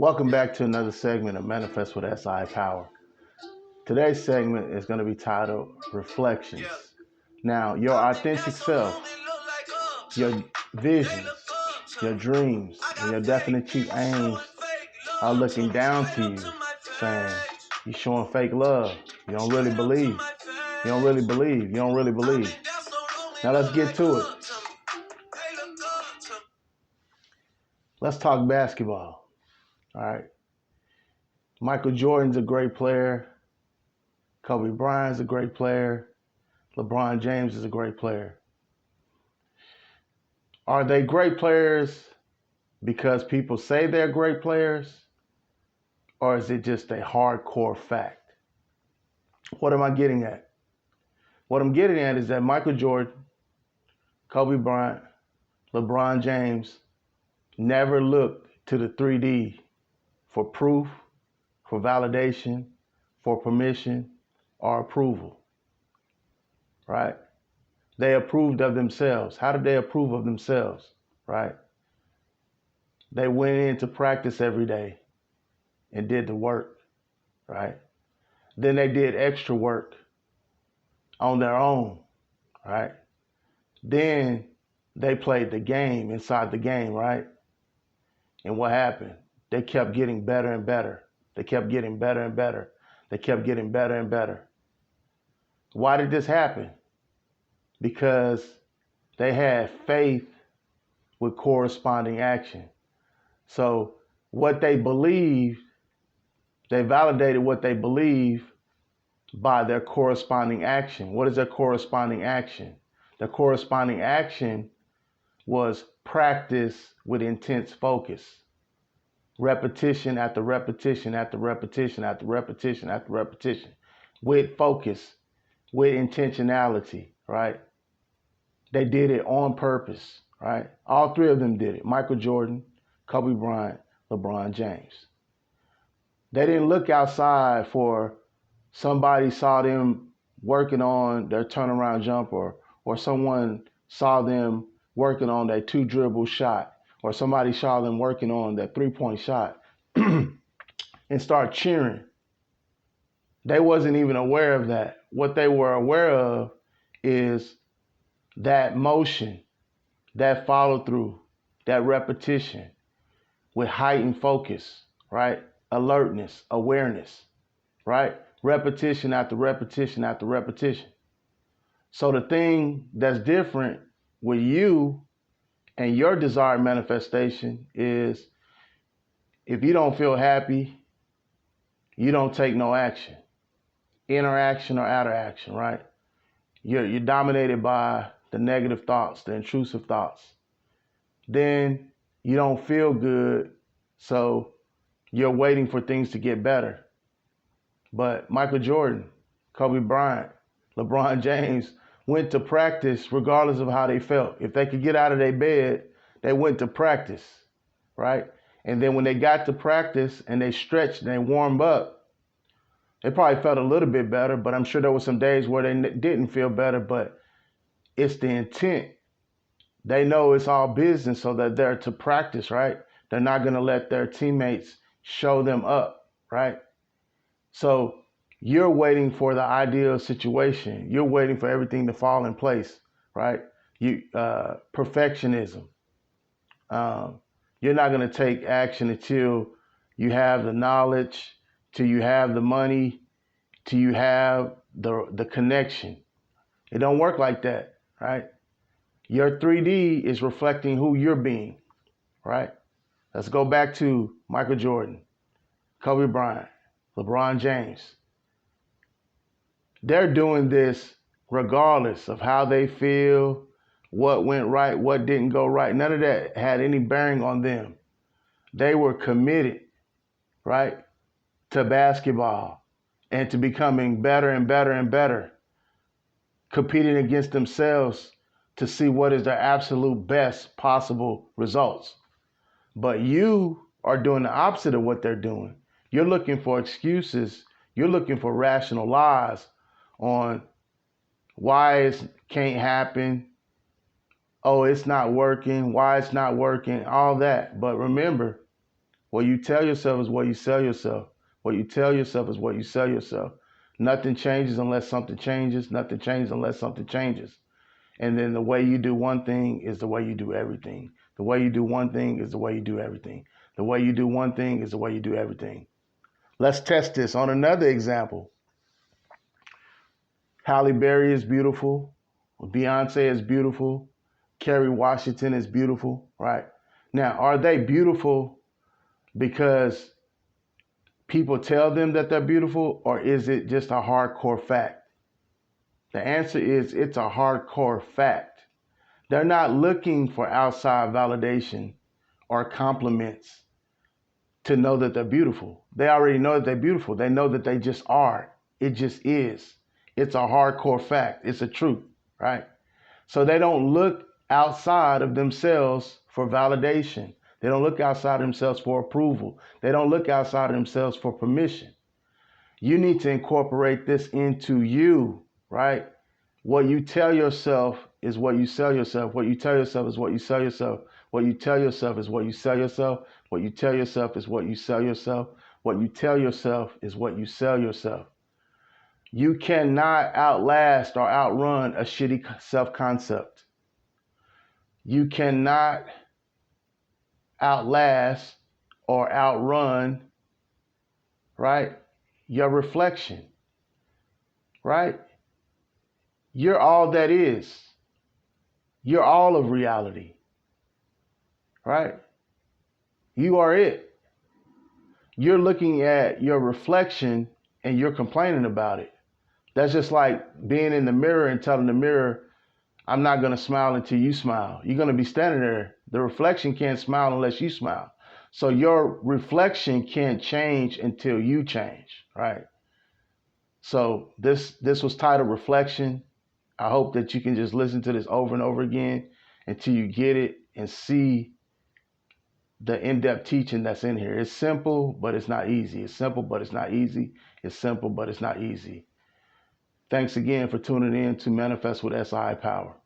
Welcome back to another segment of Manifest with SI Power. Today's segment is going to be titled Reflections. Now, your authentic self, your visions, your dreams, and your definite chief aims are looking down to you, saying, you're showing fake love. You don't really believe. You don't really believe. You don't really believe. Now, let's get to it. Let's talk basketball. All right. Michael Jordan's a great player. Kobe Bryant's a great player. LeBron James is a great player. Are they great players because people say they're great players? Or is it just a hardcore fact? What am I getting at? What I'm getting at is that Michael Jordan, Kobe Bryant, LeBron James never looked to the 3D for proof, for validation, for permission, or approval. Right? They approved of themselves. How did they approve of themselves? Right? They went into practice every day and did the work. Right? Then they did extra work on their own. Right? Then they played the game inside the game. Right? And what happened? They kept getting better and better. They kept getting better and better. They kept getting better and better. Why did this happen? Because they had faith with corresponding action. So what they believed, they validated what they believe by their corresponding action. What is their corresponding action? The corresponding action was practice with intense focus. Repetition after repetition after repetition after repetition after repetition. With focus, with intentionality, right? They did it on purpose, right? All three of them did it. Michael Jordan, Kobe Bryant, LeBron James. They didn't look outside for somebody saw them working on their turnaround jumper, or someone saw them working on that two dribble shot, or somebody saw them working on that 3-point shot and start cheering. They wasn't even aware of that. What they were aware of is that motion, that follow through, that repetition with heightened focus, right? Alertness, awareness, right? Repetition after repetition after repetition. So the thing that's different with you and your desired manifestation is if you don't feel happy, you don't take no action. Inner action or outer action, right? You're dominated by the negative thoughts, the intrusive thoughts. Then you don't feel good, so you're waiting for things to get better. But Michael Jordan, Kobe Bryant, LeBron James went to practice regardless of how they felt. If they could get out of their bed, they went to practice, right? And then when they got to practice and they stretched and they warmed up, they probably felt a little bit better, but I'm sure there were some days where they didn't feel better, but it's the intent. They know it's all business, so that they're to practice, right? They're not going to let their teammates show them up, right? So you're waiting for the ideal situation. You're waiting for everything to fall in place, right? Perfectionism. You're not going to take action until you have the knowledge, till you have the money, till you have the connection. It don't work like that, right? Your 3D is reflecting who you're being, right? Let's go back to Michael Jordan, Kobe Bryant, LeBron James. They're doing this regardless of how they feel, what went right, what didn't go right. None of that had any bearing on them. They were committed, right, to basketball and to becoming better and better and better, competing against themselves to see what is their absolute best possible results. But you are doing the opposite of what they're doing. You're looking for excuses. You're looking for rational lies on why it can't happen. Oh, it's not working. Why it's not working. All that. But remember, What you tell yourself is what you sell yourself. What you tell yourself is what you sell yourself. Nothing changes unless something changes. Nothing changes unless something changes. And then the way you do one thing is the way you do everything. The way you do one thing is the way you do everything. The way you do one thing is the way you do everything. Let's test this on another example. Halle Berry is beautiful. Beyonce is beautiful. Kerry Washington is beautiful, right? Now, are they beautiful because people tell them that they're beautiful, or is it just a hardcore fact? The answer is it's a hardcore fact. They're not looking for outside validation or compliments to know that they're beautiful. They already know that they're beautiful. They know that they just are. It just is. It's a hardcore fact. It's a truth, right? So they don't look outside of themselves for validation. They don't look outside themselves for approval. They don't look outside of themselves for permission. You need to incorporate this into you, right? What you tell yourself is what you sell yourself. What you tell yourself is what you sell yourself. What you tell yourself is what you sell yourself. What you tell yourself is what you sell yourself. What you tell yourself is what you sell yourself. You cannot outlast or outrun a shitty self-concept. You cannot outlast or outrun, right, your reflection, right? You're all that is. You're all of reality, right? You are it. You're looking at your reflection and you're complaining about it. That's just like being in the mirror and telling the mirror, I'm not going to smile until you smile. You're going to be standing there. The reflection can't smile unless you smile. So your reflection can't change until you change, right? So this was titled Reflection. I hope that you can just listen to this over and over again until you get it and see the in-depth teaching that's in here. It's simple, but it's not easy. It's simple, but it's not easy. It's simple, but it's not easy. Thanks again for tuning in to Manifest with SI Power.